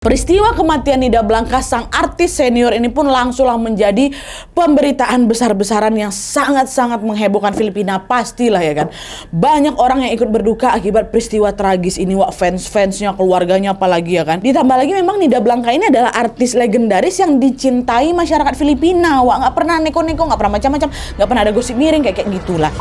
Peristiwa kematian Nida Blanca, sang artis senior ini pun langsunglah menjadi pemberitaan besar-besaran yang sangat-sangat menghebohkan Filipina, pastilah ya kan. Banyak orang yang ikut berduka akibat peristiwa tragis ini, wak, fans-fansnya, keluarganya apalagi ya kan. Ditambah lagi memang Nida Blanca ini adalah artis legendaris yang dicintai masyarakat Filipina, wak, nggak pernah neko-neko, nggak pernah macam-macam, nggak pernah ada gosip miring kayak gitulah.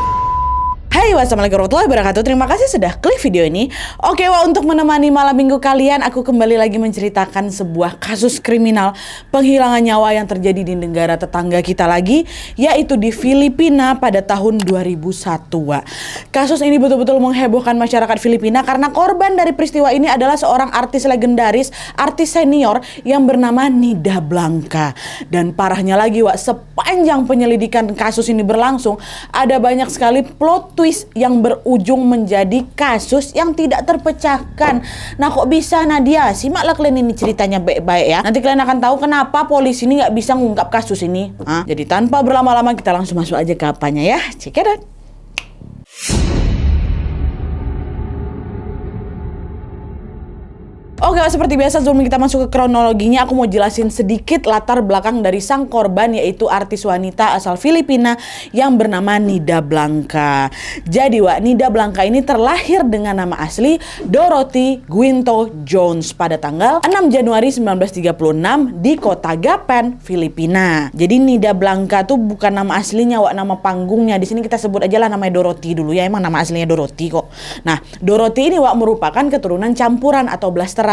Hai, wassalamualaikum warahmatullahi wabarakatuh. Terima kasih sudah klik video ini. Oke, wah, untuk menemani malam minggu kalian, aku kembali lagi menceritakan sebuah kasus kriminal penghilangan nyawa yang terjadi di negara tetangga kita lagi, yaitu di Filipina pada tahun 2001. Wah. Kasus ini betul-betul menghebohkan masyarakat Filipina karena korban dari peristiwa ini adalah seorang artis legendaris, artis senior yang bernama Nida Blanca. Dan parahnya lagi, wah, sepanjang penyelidikan kasus ini berlangsung, ada banyak sekali plot twist yang berujung menjadi kasus yang tidak terpecahkan. Nah, kok bisa Nadia? Simaklah kalian ini ceritanya baik-baik ya. Nanti kalian akan tahu kenapa polisi ini nggak bisa mengungkap kasus ini. Jadi tanpa berlama-lama kita langsung masuk aja ke apanya ya. Check it out. Oke, seperti biasa sebelum kita masuk ke kronologinya, aku mau jelasin sedikit latar belakang dari sang korban, yaitu artis wanita asal Filipina yang bernama Nida Blanca. Jadi, wak, Nida Blanca ini terlahir dengan nama asli Dorothy Guinto Jones pada tanggal 6 Januari 1936 di kota Gapan, Filipina. Jadi Nida Blanca tuh bukan nama aslinya, wak, nama panggungnya. Di sini kita sebut aja lah namanya Dorothy dulu ya, emang nama aslinya Dorothy kok. Nah, Dorothy ini, wak, merupakan keturunan campuran atau blasteran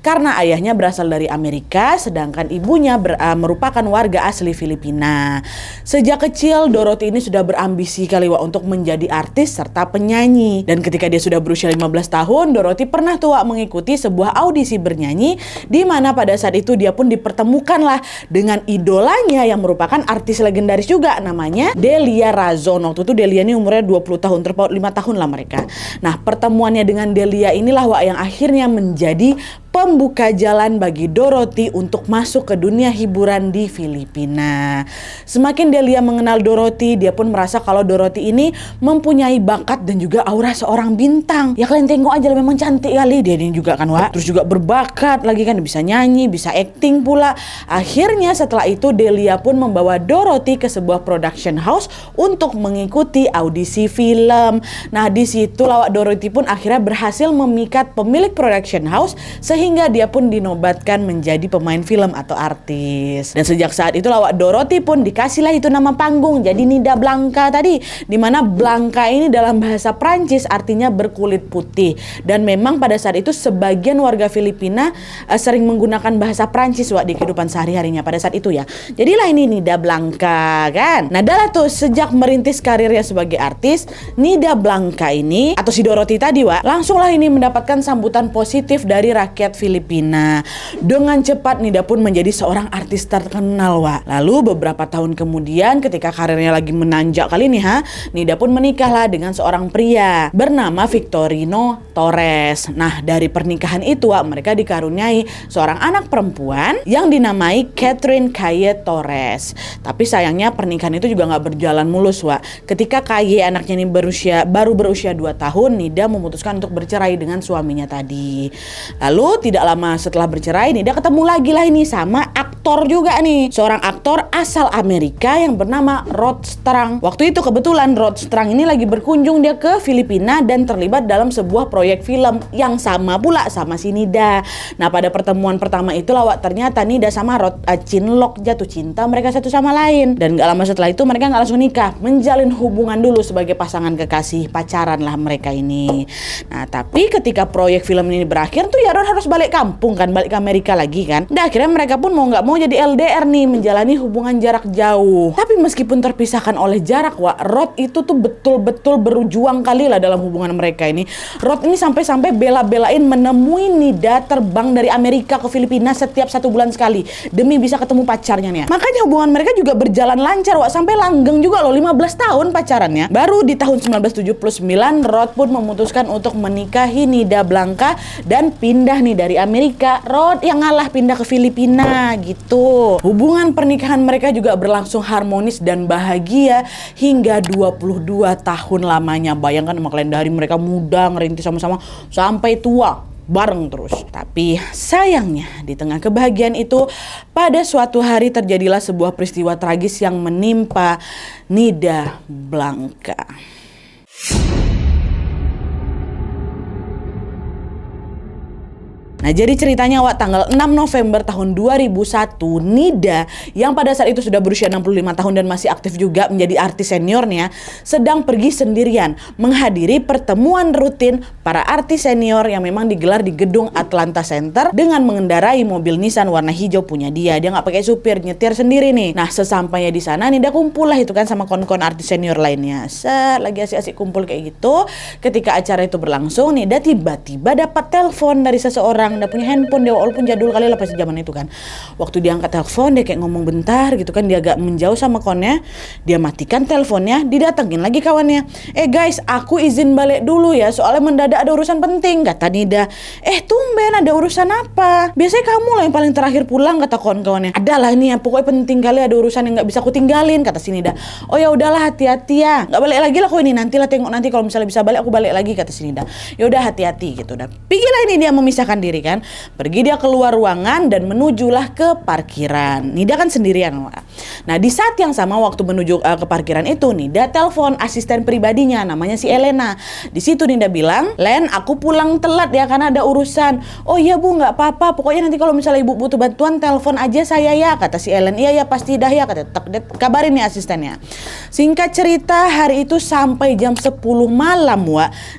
karena ayahnya berasal dari Amerika sedangkan ibunya merupakan warga asli Filipina. Sejak kecil Dorothy ini sudah berambisi kali, wak, untuk menjadi artis serta penyanyi. Dan ketika dia sudah berusia 15 tahun, Dorothy pernah tuh, wak, mengikuti sebuah audisi bernyanyi di mana pada saat itu dia pun dipertemukanlah dengan idolanya yang merupakan artis legendaris juga, namanya Delia Razon. Waktu itu Delia ini umurnya 20 tahun, terpaut 5 tahun lah mereka. Nah, pertemuannya dengan Delia inilah, wak, yang akhirnya menjadi pembuka jalan bagi Dorothy untuk masuk ke dunia hiburan di Filipina. Semakin Delia mengenal Dorothy, dia pun merasa kalau Dorothy ini mempunyai bakat dan juga aura seorang bintang. Ya kalian tengok aja, memang cantik kali dia ini juga kan, wak. Terus juga berbakat lagi kan, bisa nyanyi, bisa acting pula. Akhirnya setelah itu Delia pun membawa Dorothy ke sebuah production house untuk mengikuti audisi film. Nah, di situ lawak Dorothy pun akhirnya berhasil memikat pemilik production house sehingga dia pun dinobatkan menjadi pemain film atau artis. Dan sejak saat itu lawak Dorothy pun dikasihlah itu nama panggung, jadi Nida Blanca tadi, dimana Blanca ini dalam bahasa Prancis artinya berkulit putih. Dan memang pada saat itu sebagian warga Filipina sering menggunakan bahasa Prancis, wak, di kehidupan sehari-harinya pada saat itu ya. Jadilah ini Nida Blanca kan. Nah, adalah tuh sejak merintis karirnya sebagai artis, Nida Blanca ini atau si Dorothy tadi, wak, langsunglah ini mendapatkan sambutan positif dari rakyat Filipina. Dengan cepat Nida pun menjadi seorang artis terkenal, wak. Lalu beberapa tahun kemudian ketika karirnya lagi menanjak kali nih, Nida pun menikahlah dengan seorang pria bernama Victorino Torres. Nah, dari pernikahan itu, wak, mereka dikaruniai seorang anak perempuan yang dinamai Catherine Kaye Torres. Tapi sayangnya pernikahan itu juga nggak berjalan mulus, wak. Ketika Kaye anaknya ini baru berusia 2 tahun, Nida memutuskan untuk bercerai dengan suaminya tadi. Lalu tidak lama setelah bercerai, Nida ketemu lagi lah ini sama aktor juga nih, seorang aktor asal Amerika yang bernama Rod Strang. Waktu itu kebetulan Rod Strang ini lagi berkunjung dia ke Filipina dan terlibat dalam sebuah proyek film yang sama pula sama si Nida. Nah, pada pertemuan pertama itu lawak ternyata Nida sama Rod cinlok, jatuh cinta mereka satu sama lain. Dan gak lama setelah itu mereka gak langsung nikah, menjalin hubungan dulu sebagai pasangan kekasih, pacaran lah mereka ini. Nah, tapi ketika proyek film ini berakhir tuh ya Rod harus balik kampung kan, balik ke Amerika lagi kan. Dan akhirnya mereka pun mau nggak mau jadi LDR nih, menjalani hubungan jarak jauh. Tapi meskipun terpisahkan oleh jarak, wak, Rod itu tuh betul-betul berjuang kali lah dalam hubungan mereka ini. Rod ini sampai-sampai bela-belain menemui Nida terbang dari Amerika ke Filipina setiap 1 bulan sekali demi bisa ketemu pacarnya nih. Makanya hubungan mereka juga berjalan lancar, wak, sampai langgeng juga loh, 15 tahun pacarannya. Baru di tahun 1979 Rod pun memutuskan untuk menikahi Nida Blanca dan pindah nih dari Amerika. Rod yang ngalah pindah ke Filipina gitu. Hubungan pernikahan mereka juga berlangsung harmonis dan bahagia hingga 22 tahun lamanya. Bayangkan sama kalian, dari mereka muda ngerintis sama-sama sampai tua. bareng terus. Tapi sayangnya di tengah kebahagiaan itu, pada suatu hari terjadilah sebuah peristiwa tragis yang menimpa Nida Blanka. Nah, jadi ceritanya tanggal 6 November tahun 2001, Nida yang pada saat itu sudah berusia 65 tahun dan masih aktif juga menjadi artis seniornya, sedang pergi sendirian menghadiri pertemuan rutin para artis senior yang memang digelar di gedung Atlanta Center dengan mengendarai mobil Nissan warna hijau punya dia. Dia nggak pakai supir, nyetir sendiri nih. Nah, sesampainya di sana Nida kumpul lah itu kan sama kon-kon artis senior lainnya. Lagi asik-asik kumpul kayak gitu. Ketika acara itu berlangsung, Nida tiba-tiba dapat telepon dari seseorang. Udah punya handphone dia, walaupun jadul kali lah pasti zaman itu kan. Waktu dia angkat telepon, dia kayak ngomong bentar gitu kan, dia agak menjauh sama konnya, dia matikan teleponnya, didatengin lagi kawannya. Guys, aku izin balik dulu ya, soalnya mendadak ada urusan penting, kata Nida. Tumben ada urusan apa? Biasanya kamu lah yang paling terakhir pulang, kata kawan-kawannya. Adalah ini ya, pokoknya penting kali, ada urusan yang nggak bisa aku tinggalin, kata si Nida. Oh ya udahlah, hati-hati ya, nggak balik lagi lah kok ini, nantilah tengok nanti kalau misalnya bisa balik aku balik lagi, kata si Nida. Ya udah hati-hati gitu. Udah pergilah ini dia memisahkan diri kan. Pergi dia keluar ruangan dan menujulah ke parkiran. Nida kan sendirian. Nah, di saat yang sama waktu menuju ke parkiran itu, Nida telepon asisten pribadinya, namanya si Elena. Di situ Nida bilang, "Len, aku pulang telat ya karena ada urusan." "Oh iya Bu, nggak apa-apa. Pokoknya nanti kalau misalnya Ibu butuh bantuan telepon aja saya ya," kata si Ellen. "Iya ya pasti dah ya," kata. Kabarin nih asistennya. Singkat cerita, hari itu sampai jam 10 malam,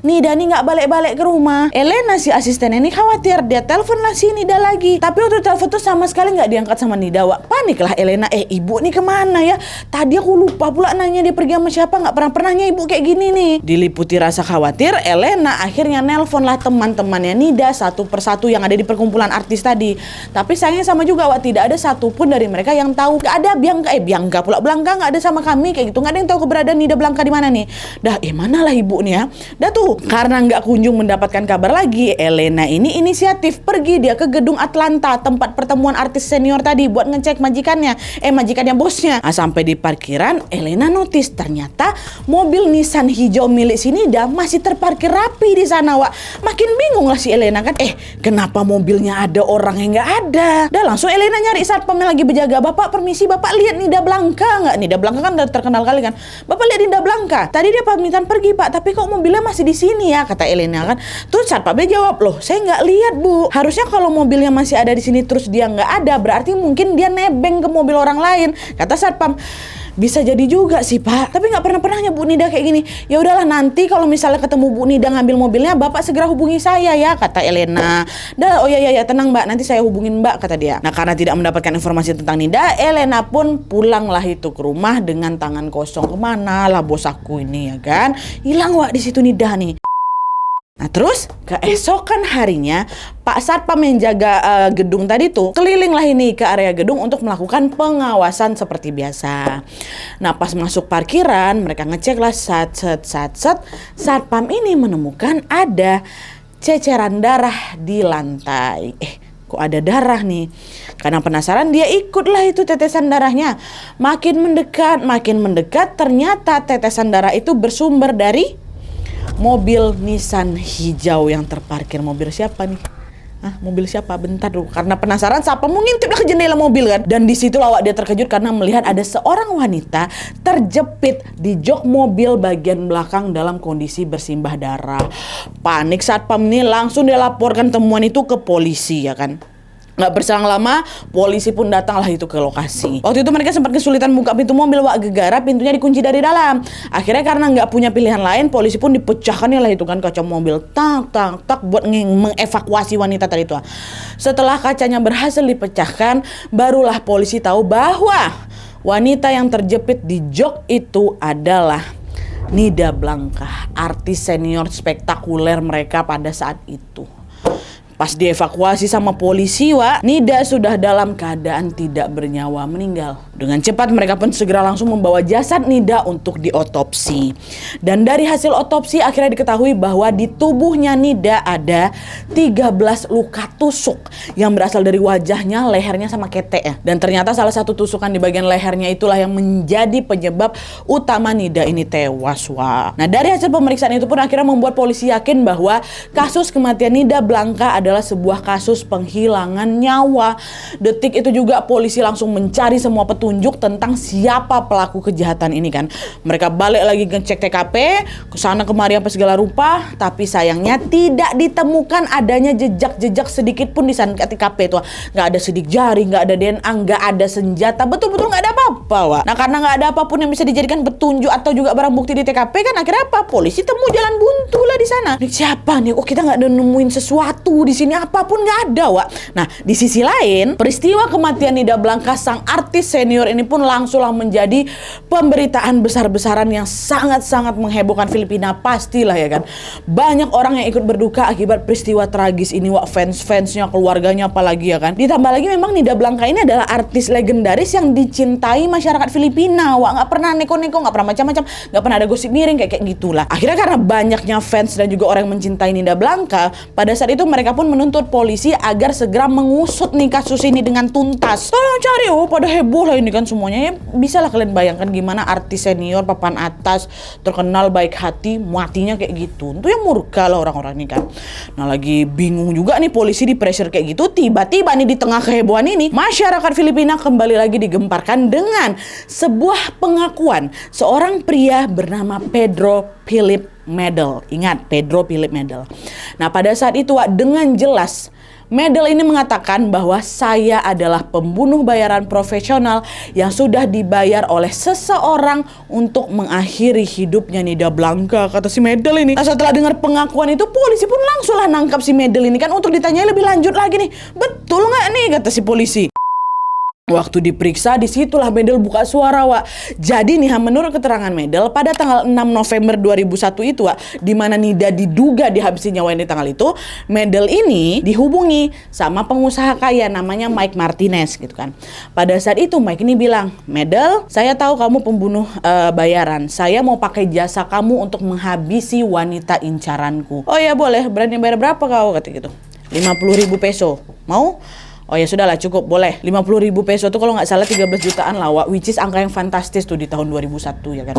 Nida nih nggak balik-balik ke rumah. Elena si asistennya ini khawatir, dia telepon lah si Nida lagi. Tapi waktu telepon tuh sama sekali nggak diangkat sama Nida, Panik lah Elena. Ibu nih kemana ya? Tadi aku lupa pula nanya dia pergi sama siapa, nggak pernahnya ibu kayak gini nih. Diliputi rasa khawatir, Elena akhirnya nelpon lah teman-temannya Nida satu persatu yang ada di perkumpulan artis tadi. Tapi sayangnya sama juga, tidak ada satupun dari mereka yang tahu. Nggak ada Bianca pula, Blanka nggak ada sama kami kayak gitu. Nggak ada yang tahu keberadaan Nida Blanka di mana nih. Dah, mana lah ibu nih ya? Dah tuh, karena nggak kunjung mendapatkan kabar lagi, Elena ini inisiatif pergi dia ke gedung Atlanta, tempat pertemuan artis senior tadi buat ngecek majikannya bosnya. Sampai di parkiran, Elena notice ternyata mobil Nissan hijau milik si Nida masih terparkir rapi di sana, Makin bingung lah si Elena kan, kenapa mobilnya ada orang yang nggak ada? Dah langsung Elena nyari satpam yang lagi berjaga. "Bapak permisi, Bapak lihat Nida Blanka nggak?" Nida Blanka kan udah terkenal kali kan. "Bapak lihat Nida Blanka? Tadi dia pamitan pergi Pak, tapi kok mobilnya masih di sini ya?" kata Elena kan. Terus satpamnya jawab, "Loh, saya nggak lihat Bu. Harusnya kalau mobilnya masih ada di sini terus dia nggak ada, berarti mungkin dia nebeng ke mobil orang lain," kata satpam. "Bisa jadi juga sih Pak, tapi nggak pernahnya Bu Nida kayak gini." "Ya udahlah, nanti kalau misalnya ketemu Bu Nida ngambil mobilnya, Bapak segera hubungi saya ya," kata Elena. "Dah, oh ya tenang Mbak, nanti saya hubungin Mbak," kata dia. Nah, karena tidak mendapatkan informasi tentang Nida, Elena pun pulanglah itu ke rumah dengan tangan kosong. Kemana lah bos aku ini ya kan? Hilang di situ Nida nih. Nah, terus keesokan harinya Pak Satpam yang jaga gedung tadi tuh keliling lah ini ke area gedung untuk melakukan pengawasan seperti biasa. Nah, pas masuk parkiran mereka ngecek lah sat. Satpam ini menemukan ada ceceran darah di lantai. Kok ada darah nih? Karena penasaran dia ikutlah itu tetesan darahnya. Makin mendekat ternyata tetesan darah itu bersumber dari mobil Nissan hijau yang terparkir. Mobil siapa nih? Mobil siapa? Bentar dulu. Karena penasaran, siapa mau ngintip ke jendela mobil kan? Dan di situ dia terkejut karena melihat ada seorang wanita terjepit di jok mobil bagian belakang dalam kondisi bersimbah darah. Panik satpam ini langsung dia laporkan temuan itu ke polisi ya kan. Nggak berselang lama, polisi pun datanglah itu ke lokasi. Waktu itu mereka sempat kesulitan buka pintu mobil, gegara pintunya dikunci dari dalam. Akhirnya karena nggak punya pilihan lain, polisi pun dipecahkan lah itu kan kaca mobil, tak buat mengevakuasi wanita tadi itu. Setelah kacanya berhasil dipecahkan, barulah polisi tahu bahwa wanita yang terjepit di jok itu adalah Nida Blanka, artis senior spektakuler mereka pada saat itu. Pas dievakuasi sama polisi, Nida sudah dalam keadaan tidak bernyawa, meninggal Dengan cepat mereka pun segera langsung membawa jasad Nida untuk diotopsi. Dan dari hasil otopsi akhirnya diketahui bahwa di tubuhnya Nida ada 13 luka tusuk yang berasal dari wajahnya, lehernya sama keteknya. Dan ternyata salah satu tusukan di bagian lehernya itulah yang menjadi penyebab utama Nida ini tewas, Wak. Nah, dari hasil pemeriksaan itu pun akhirnya membuat polisi yakin bahwa kasus kematian Nida Blanca adalah sebuah kasus penghilangan nyawa. Detik itu juga polisi langsung mencari semua petunjuk tentang siapa pelaku kejahatan ini kan. Mereka balik lagi ngecek TKP, kesana kemari apa segala rupa, tapi sayangnya tidak ditemukan adanya jejak-jejak sedikit pun di sana TKP itu. Nggak ada sidik jari, nggak ada DNA, nggak ada senjata, betul-betul nggak ada apa-apa, Wak. Nah, karena nggak ada apapun yang bisa dijadikan petunjuk atau juga barang bukti di TKP kan, akhirnya apa? Polisi temu jalan buntu lah di sana. Nih siapa nih? Oh, kita nggak ada nemuin sesuatu di sini, apapun nggak ada, Wak. Nah, di sisi lain, peristiwa kematian Nida Blanca sang artis senior ini pun langsung menjadi pemberitaan besar-besaran yang sangat-sangat menghebohkan Filipina, pastilah ya kan. Banyak orang yang ikut berduka akibat peristiwa tragis ini, Wak. Fans-fansnya, keluarganya apalagi ya kan. Ditambah lagi memang Nida Blanca ini adalah artis legendaris yang dicintai masyarakat Filipina, Wak. Nggak pernah neko-neko, nggak pernah macam-macam, nggak pernah ada gosip miring kayak gitulah. Akhirnya karena banyaknya fans dan juga orang yang mencintai Nida Blanca, pada saat itu mereka pun menuntut polisi agar segera mengusut nih kasus ini dengan tuntas. Tolong cari, pada heboh lah ini kan semuanya. Ya bisa lah kalian bayangkan gimana artis senior papan atas terkenal baik hati matinya kayak gitu. Itu yang murka lah orang-orang ini kan. Nah, lagi bingung juga nih polisi di pressure kayak gitu. Tiba-tiba nih di tengah kehebohan ini, masyarakat Filipina kembali lagi digemparkan dengan sebuah pengakuan seorang pria bernama Pedro Philip Medel. Ingat, Pedro Philip Medel. Nah, pada saat itu, Wak, dengan jelas Medel ini mengatakan bahwa saya adalah pembunuh bayaran profesional yang sudah dibayar oleh seseorang untuk mengakhiri hidupnya Nida Blanca, kata si Medel ini. Nah, setelah dengar pengakuan itu, polisi pun langsung lah nangkap si Medel ini kan untuk ditanyai lebih lanjut lagi nih. Betul nggak nih, kata si polisi. Waktu diperiksa, disitulah Medel buka suara, Wak. Jadi nih, menurut keterangan Medel, pada tanggal 6 November 2001 itu, Wak, di mana Nida diduga dihabisi nyawanya di tanggal itu, Medel ini dihubungi sama pengusaha kaya namanya Mike Martinez gitu kan. Pada saat itu Mike ini bilang, Medel, saya tahu kamu pembunuh bayaran. Saya mau pakai jasa kamu untuk menghabisi wanita incaranku. Oh ya boleh, berani bayar berapa kau? Kata gitu. 50.000 peso. Mau? Oh ya sudahlah, cukup, boleh. 50.000 peso tuh kalau nggak salah 13 jutaan lah, Wak, which is angka yang fantastis tuh di tahun 2001 ya kan.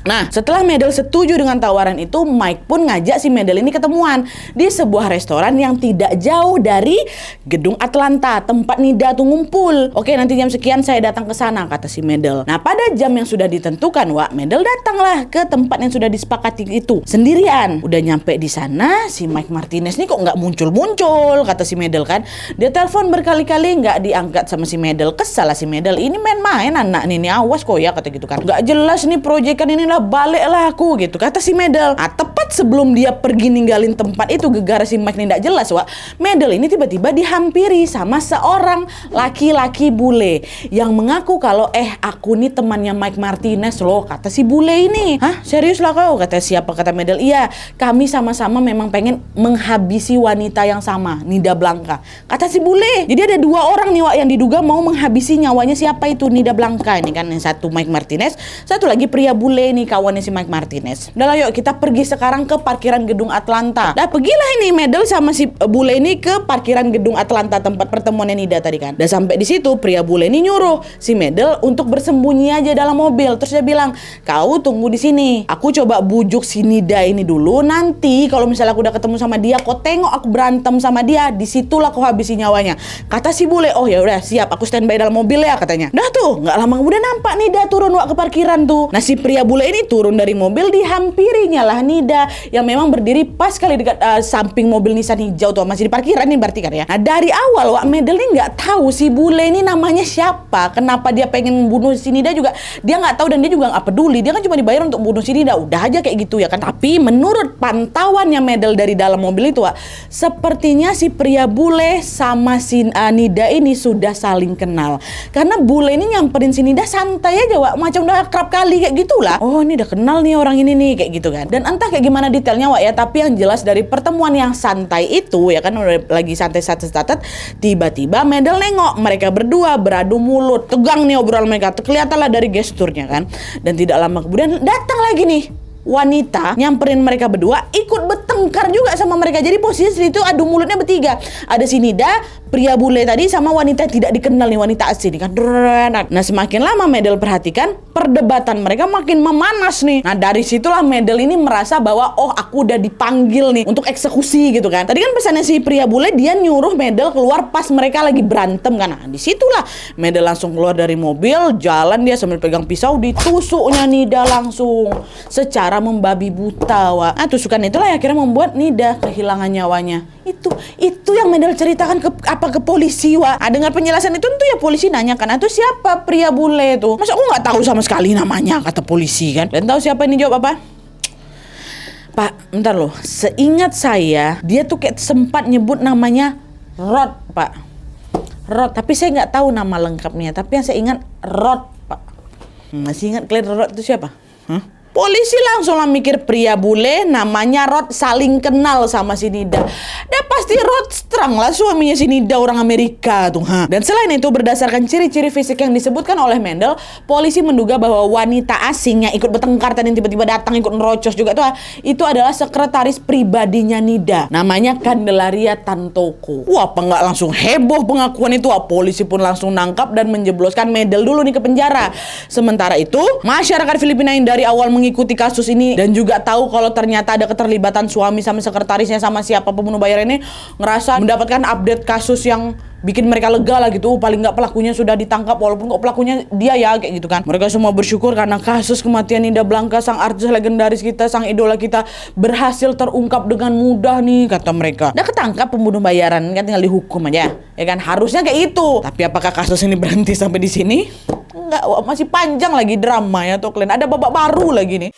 Nah, setelah Medel setuju dengan tawaran itu, Mike pun ngajak si Medel ini ketemuan di sebuah restoran yang tidak jauh dari gedung Atlanta, tempat Nida tuh ngumpul. Oke, nanti jam sekian saya datang ke sana, kata si Medel. Nah, pada jam yang sudah ditentukan, Wak, Medel datanglah ke tempat yang sudah disepakati itu sendirian. Udah nyampe di sana, si Mike Martinez nih kok nggak muncul-muncul, kata si Medel kan. Dia telepon berkali-kali nggak diangkat sama si Medel. Kesal lah si Medel, ini main-main anak nih, awas kok ya, kata gitu kan. Nggak jelas nih proyekan ini, baliklah aku gitu, kata si Medel. Nah, tepat sebelum dia pergi ninggalin tempat itu gegara si Mike ini tidak jelas, Wak, Medel ini tiba-tiba dihampiri sama seorang laki-laki bule yang mengaku kalau aku nih temannya Mike Martinez loh, kata si bule ini. Hah, serius lah kau? Kata siapa? Kata Medel, iya, kami sama-sama memang pengen menghabisi wanita yang sama, Nida Blanca, kata si bule. Jadi ada dua orang nih, Wak, yang diduga mau menghabisi nyawanya. Siapa itu? Nida Blanca ini kan, yang satu Mike Martinez, satu lagi pria bule ini, kawannya si Mike Martinez. Udah lah, yuk kita pergi sekarang ke parkiran gedung Atlanta. Nah, pergilah ini Medel sama si bule ini ke parkiran gedung Atlanta, tempat pertemuannya Nida tadi kan. Dan sampai di situ pria bule ini nyuruh si Medel untuk bersembunyi aja dalam mobil. Terus dia bilang, kau tunggu di sini, aku coba bujuk si Nida ini dulu. Nanti kalau misalnya aku udah ketemu sama dia, kau tengok aku berantem sama dia, disitulah kau habisi nyawanya, kata si bule. Oh ya udah siap, aku standby dalam mobil ya, katanya. Dah tuh, nggak lama kemudian nampak Nida turun, Wak, ke parkiran tuh. Nah, si pria bule ini turun dari mobil, dihampirinya lah Nida yang memang berdiri pas kali dekat samping mobil Nissan hijau tuh, masih di parkiran nih berarti kan ya. Nah, dari awal, Wak, Medel ini nggak tahu si bule ini namanya siapa, kenapa dia pengen membunuh si Nida juga dia nggak tahu, dan dia juga nggak peduli, dia kan cuma dibayar untuk bunuh si Nida, udah aja kayak gitu ya kan. Tapi menurut pantauannya Medel dari dalam mobil itu, Wak, sepertinya si pria bule sama si Nida ini sudah saling kenal, karena bule ini nyamperin si Nida santai aja, Wak, macam udah akrab kali kayak gitulah. Oh oh ini udah kenal nih orang ini nih, kayak gitu kan. Dan entah kayak gimana detailnya Wak ya, tapi yang jelas dari pertemuan yang santai itu ya kan, udah lagi santai-santai, tiba-tiba Medel nengok mereka berdua beradu mulut, tegang nih obrolan mereka, kelihatan lah dari gesturnya kan. Dan tidak lama kemudian datang lagi nih wanita nyamperin mereka berdua, ikut bertengkar juga sama mereka. Jadi posisi itu adu mulutnya bertiga. Ada si Nida, pria bule tadi, sama wanita yang tidak dikenal nih, wanita asli nih kan. Nah semakin lama Medel perhatikan, perdebatan mereka makin memanas nih. Nah dari situlah Medel ini merasa bahwa oh aku udah dipanggil nih untuk eksekusi gitu kan. Tadi kan pesannya si pria bule, dia nyuruh Medel keluar pas mereka lagi berantem kan. Nah disitulah Medel langsung keluar dari mobil, jalan dia sambil pegang pisau, ditusuknya Nida langsung secara membabi buta Wak. Nah tusukan itulah yang akhirnya membuat Nida kehilangan nyawanya. Itu yang Medel ceritakan ke polisi Wak. Dengar penjelasan itu ya polisi nanya kan, itu siapa pria bule itu? Masa aku nggak tahu sama sekali namanya, kata polisi kan. Dan tahu siapa ini jawab apa? Pak, bentar loh. Seingat saya dia tuh kayak sempat nyebut namanya Rod Pak. Rod, tapi saya nggak tahu nama lengkapnya. Tapi yang saya ingat Rod Pak. Masih ingat kalian Rod itu siapa? Polisi langsung lah mikir pria bule namanya Rod saling kenal sama si Nida. Dan pasti Rod strang lah suaminya si Nida, orang Amerika tuh. Dan selain itu berdasarkan ciri-ciri fisik yang disebutkan oleh Medel, polisi menduga bahwa wanita asing yang ikut bertengkar tadi tiba-tiba datang ikut nerocos juga tuh, itu adalah sekretaris pribadinya Nida. Namanya Candelaria Tantoko. Wah, apa nggak langsung heboh pengakuan itu? Polisi pun langsung nangkap dan menjebloskan Medel dulu nih ke penjara. Sementara itu, masyarakat Filipina yang dari awal mengikuti kasus ini dan juga tahu kalau ternyata ada keterlibatan suami sama sekretarisnya sama siapa pembunuh bayar ini, ngerasa mendapatkan update kasus yang bikin mereka lega lah gitu. Paling nggak pelakunya sudah ditangkap, walaupun kok pelakunya dia ya kayak gitu kan. Mereka semua bersyukur karena kasus kematian Nida Blanca, sang artis legendaris kita, sang idola kita, berhasil terungkap dengan mudah nih, kata mereka. Udah ketangkap pembunuh bayaran kan, tinggal dihukum aja ya kan, harusnya kayak itu. Tapi apakah kasus ini berhenti sampai di sini? Enggak, masih panjang lagi drama ya tuh kalian. Ada babak baru lagi nih.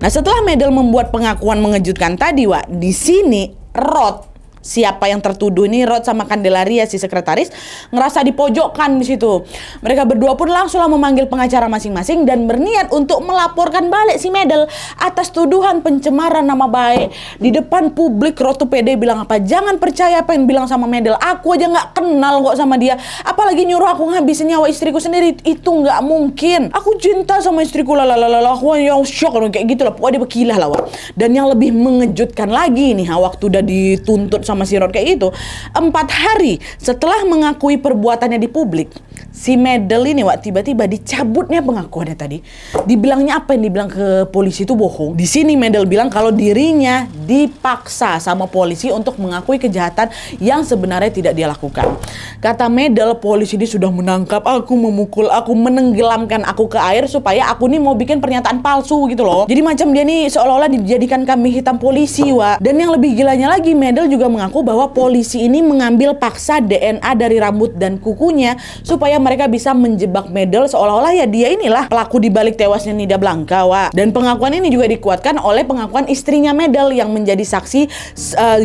Nah setelah Medel membuat pengakuan mengejutkan tadi Wak, di sini Rod, siapa yang tertuduh ini, Rod sama Candelaria si sekretaris, ngerasa dipojokkan di situ. Mereka berdua pun langsunglah memanggil pengacara masing-masing dan berniat untuk melaporkan balik si Medel atas tuduhan pencemaran nama baik. Di depan publik Rod tuh pede bilang apa, jangan percaya apa yang bilang sama Medel, aku aja nggak kenal kok sama dia, apalagi nyuruh aku ngabisin nyawa istriku sendiri, itu nggak mungkin. Aku cinta sama istriku, aku yang shock kayak gitu lah, pokoknya dia berkilah lah Wak. Dan yang lebih mengejutkan lagi nih, waktu udah dituntut sama si Rod kayak itu, 4 hari setelah mengakui perbuatannya di publik, si Medel ini Wak tiba-tiba dicabutnya pengakuannya tadi. Dibilangnya apa yang dibilang ke polisi itu bohong. Di sini Medel bilang kalau dirinya dipaksa sama polisi untuk mengakui kejahatan yang sebenarnya tidak dia lakukan. Kata Medel, polisi ini sudah menangkap aku, memukul aku, menenggelamkan aku ke air supaya aku nih mau bikin pernyataan palsu gitu loh. Jadi macam dia nih seolah-olah dijadikan kambing hitam polisi Wak. Dan yang lebih gilanya lagi, Medel juga mengaku bahwa polisi ini mengambil paksa DNA dari rambut dan kukunya supaya mereka bisa menjebak Medel seolah-olah ya dia inilah pelaku dibalik tewasnya Nida Blanca Wak. Dan pengakuan ini juga dikuatkan oleh pengakuan istrinya Medel yang menjadi saksi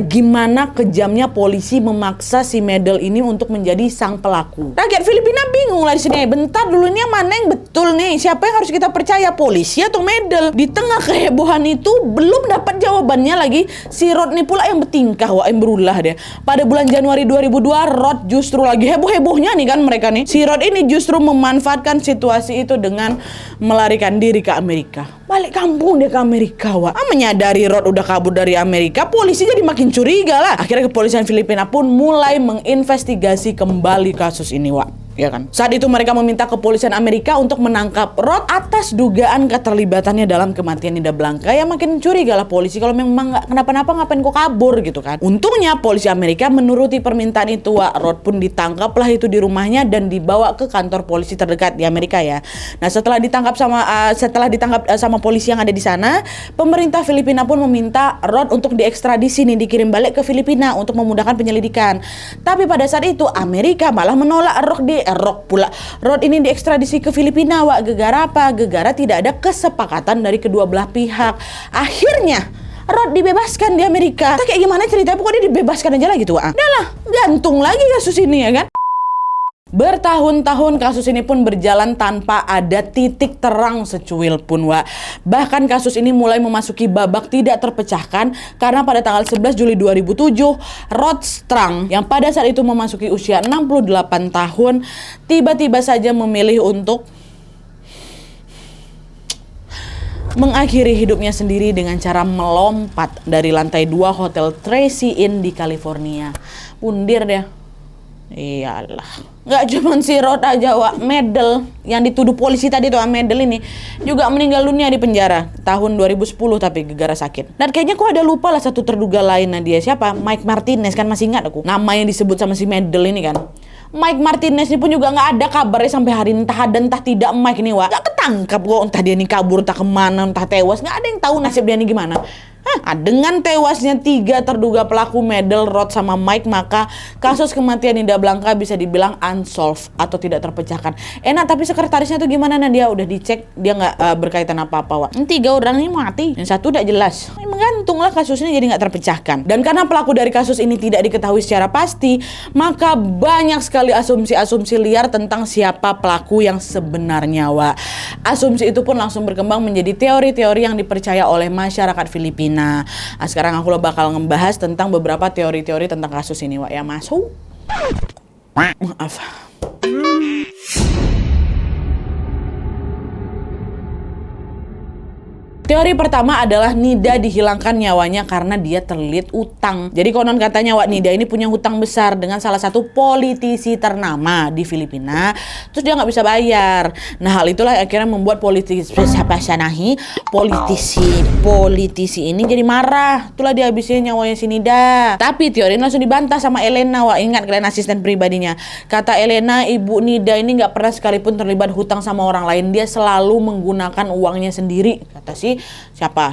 gimana kejamnya polisi memaksa si Medel ini untuk menjadi sang pelaku. Rakyat Filipina bingung lah di sini. Bentar dulu, ini yang mana yang betul nih? Siapa yang harus kita percaya, polisi atau Medel? Di tengah kehebohan itu belum dapat jawabannya lagi, si Rod nih pula yang bertingkah Wak, yang berulah dia. Pada bulan Januari 2002, Rod justru lagi heboh-hebohnya nih kan mereka nih. Si Rod ini justru memanfaatkan situasi itu dengan melarikan diri ke Amerika. Balik kampung dia ke Amerika Wak. Menyadari Rod udah kabur dari Amerika, polisi jadi makin curiga lah. Akhirnya kepolisian Filipina pun mulai menginvestigasi kembali kasus ini Wak. Ya kan? Saat itu mereka meminta kepolisian Amerika untuk menangkap Rod atas dugaan keterlibatannya dalam kematian Nida Blanca. Ya makin curiga lah polisi, kalau memang nggak kenapa-napa ngapain kok kabur gitu kan. Untungnya polisi Amerika menuruti permintaan itu Wak. Rod pun ditangkap lah itu di rumahnya dan dibawa ke kantor polisi terdekat di Amerika ya. Nah setelah ditangkap sama polisi yang ada di sana, pemerintah Filipina pun meminta Rod untuk diekstradisi nih, dikirim balik ke Filipina untuk memudahkan penyelidikan. Tapi pada saat itu Amerika malah menolak Rod ini diekstradisi ke Filipina Wak. Gegara apa? Gegara tidak ada kesepakatan dari kedua belah pihak. Akhirnya Rod dibebaskan di Amerika. Tak kayak gimana ceritanya, pokoknya dibebaskan aja lah gitu Wak. Udah lah, gantung lagi kasus ini ya kan. Bertahun-tahun kasus ini pun berjalan tanpa ada titik terang secuil pun, Wak. Bahkan kasus ini mulai memasuki babak tidak terpecahkan karena pada tanggal 11 Juli 2007, Rod Strang yang pada saat itu memasuki usia 68 tahun tiba-tiba saja memilih untuk mengakhiri hidupnya sendiri dengan cara melompat dari lantai 2 Hotel Tracy Inn di California. Pundir dia. Iyalah. Nggak cuma si Rod aja, Wak. Medel yang dituduh polisi tadi tuh, Medel ini juga meninggal dunia di penjara tahun 2010 tapi gara-gara sakit. Dan kayaknya kok ada lupa lah satu terduga lainnya dia. Siapa? Mike Martinez, kan masih ingat aku. Nama yang disebut sama si Medel ini kan. Mike Martinez ini pun juga nggak ada kabarnya sampai hari ini, entah ada entah tidak Mike ini, Wak. Nggak ketangkap kok, entah dia ini kabur, entah kemana, entah tewas. Nggak ada yang tahu nasib dia ini gimana. Dengan tewasnya 3 terduga pelaku Medel, Rod sama Mike, maka kasus kematian Nida Blanca bisa dibilang unsolved atau tidak terpecahkan. Enak, tapi sekretarisnya tuh gimana, Nadia? Udah dicek, dia nggak berkaitan apa-apa, Wak. 3 orang ini mati, yang 1 udah jelas. Menggantung lah kasusnya, jadi nggak terpecahkan. Dan karena pelaku dari kasus ini tidak diketahui secara pasti, maka banyak sekali asumsi-asumsi liar tentang siapa pelaku yang sebenarnya, Wak. Asumsi itu pun langsung berkembang menjadi teori-teori yang dipercaya oleh masyarakat Filipina. Sekarang aku bakal ngebahas tentang beberapa teori-teori tentang kasus ini, Wak, ya. Masuk. Maaf. Teori pertama adalah Nida dihilangkan nyawanya karena dia terlilit utang. Jadi konon katanya, Wak, Nida ini punya hutang besar dengan salah satu politisi ternama di Filipina. Terus dia nggak bisa bayar. Nah, hal itulah akhirnya membuat politisi ini jadi marah. Itulah dia habisin nyawanya si Nida. Tapi teori ini langsung dibantah sama Elena, Wak. Ingat kalian, asisten pribadinya. Kata Elena, ibu Nida ini nggak pernah sekalipun terlibat hutang sama orang lain. Dia selalu menggunakan uangnya sendiri. Kata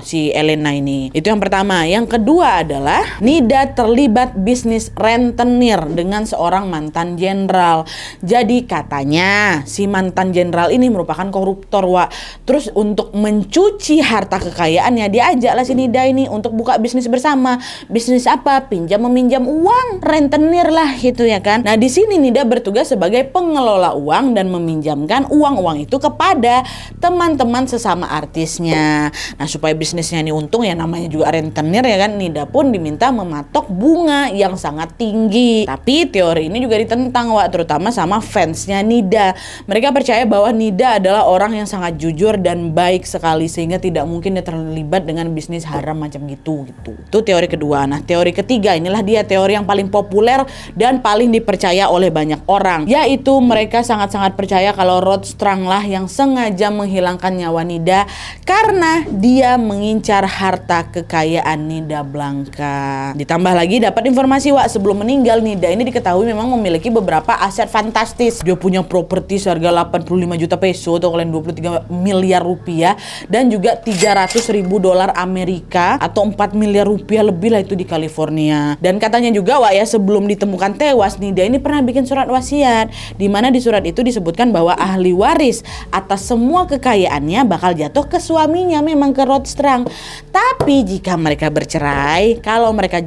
si Elena ini. Itu yang pertama. Yang kedua adalah Nida terlibat bisnis rentenir dengan seorang mantan jenderal. Jadi katanya si mantan jenderal ini merupakan koruptor, Wak. Terus untuk mencuci harta kekayaannya, diajaklah si Nida ini untuk buka bisnis bersama. Bisnis apa? Pinjam meminjam uang, rentenir lah gitu, ya kan. Nah, di sini Nida bertugas sebagai pengelola uang dan meminjamkan uang-uang itu kepada teman-teman sesama artisnya. Nah, supaya bisnisnya ini untung, ya namanya juga rentenir, ya kan, Nida pun diminta mematok bunga yang sangat tinggi. Tapi teori ini juga ditentang, Wak, terutama sama fansnya Nida. Mereka percaya bahwa Nida adalah orang yang sangat jujur dan baik sekali, sehingga tidak mungkin dia terlibat dengan bisnis haram macam gitu. Itu teori kedua. Nah, teori ketiga, inilah dia teori yang paling populer dan paling dipercaya oleh banyak orang, yaitu mereka sangat-sangat percaya kalau Rod Strang lah yang sengaja menghilangkan nyawa Nida karena dia mengincar harta kekayaan Nida Blanca. Ditambah lagi dapat informasi, Wak, sebelum meninggal Nida ini diketahui memang memiliki beberapa aset fantastis. Dia punya properti seharga 85 juta peso atau kalian 23 miliar rupiah, dan juga 300.000 dolar Amerika atau 4 miliar rupiah lebih lah itu di California. Dan katanya juga, Wak, ya, sebelum ditemukan tewas, Nida ini pernah bikin surat wasiat, di mana di surat itu disebutkan bahwa ahli waris atas semua kekayaannya bakal jatuh ke suaminya, memang ke Rod Strang. Tapi jika mereka bercerai, kalau mereka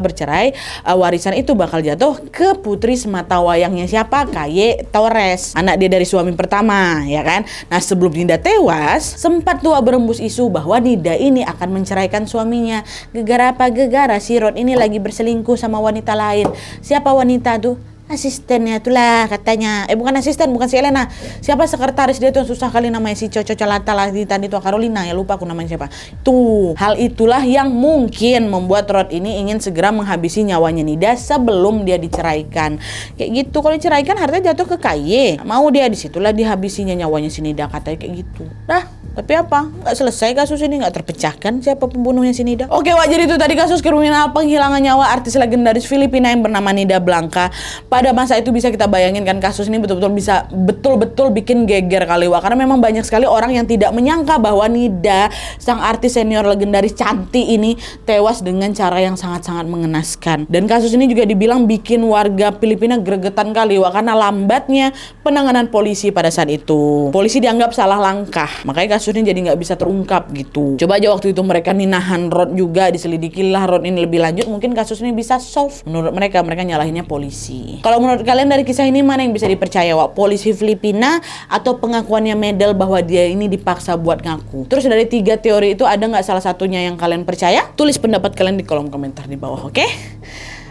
bercerai, warisan itu bakal jatuh ke putri semata wayangnya siapa? Kaye Torres, anak dia dari suami pertama, ya kan. Nah, sebelum Nida tewas, sempat tuh berembus isu bahwa Nida ini akan menceraikan suaminya. Gegara apa gegara si Rod ini lagi berselingkuh sama wanita lain. Siapa wanita tuh? Asistennya itulah katanya. Bukan asisten, bukan si Elena. Siapa sekretaris dia tuh, susah kali namanya, si Coco Calata lah tadi itu, Carolina, ya lupa aku namanya siapa. Tuh, hal itulah yang mungkin membuat Rod ini ingin segera menghabisi nyawanya Nida sebelum dia diceraikan. Kayak gitu, kalau diceraikan hartanya jatuh ke Kaye. Mau dia disitulah dihabisinya nyawanya si Nida, katanya kayak gitu. Dah, tapi apa? Nggak selesai kasus ini, nggak terpecahkan siapa pembunuhnya si Nida. Oke, Wak, jadi itu tadi kasus kriminal penghilangan nyawa artis legendaris Filipina yang bernama Nida Blanca. Pada masa itu bisa kita bayangin kan, kasus ini betul-betul bisa betul-betul bikin geger kali, Wak, karena memang banyak sekali orang yang tidak menyangka bahwa Nida, sang artis senior legendaris cantik ini, tewas dengan cara yang sangat-sangat mengenaskan. Dan kasus ini juga dibilang bikin warga Filipina gregetan kali, Wak, karena lambatnya penanganan polisi pada saat itu. Polisi dianggap salah langkah, makanya kasus kasusnya jadi nggak bisa terungkap gitu. Coba aja waktu itu mereka nih nahan Rod juga, diselidikilah Rod ini lebih lanjut, mungkin kasus ini bisa solve. Menurut mereka nyalahinnya polisi. Kalau menurut kalian dari kisah ini mana yang bisa dipercaya, Wak? Polisi Filipina atau pengakuannya Medel bahwa dia ini dipaksa buat ngaku? Terus dari 3 teori itu ada nggak salah satunya yang kalian percaya? Tulis pendapat kalian di kolom komentar di bawah, oke?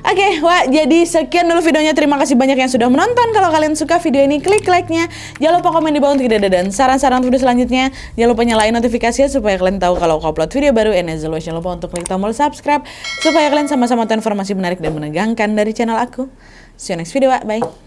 Oke, Wak, jadi sekian dulu videonya. Terima kasih banyak yang sudah menonton. Kalau kalian suka video ini, klik like-nya. Jangan lupa komen di bawah untuk ide dan saran-saran video selanjutnya. Jangan lupa nyalain notifikasinya supaya kalian tahu kalau aku upload video baru. And as always, jangan lupa untuk klik tombol subscribe supaya kalian sama-sama tahu informasi menarik dan menegangkan dari channel aku. See you next video, Wak. Bye.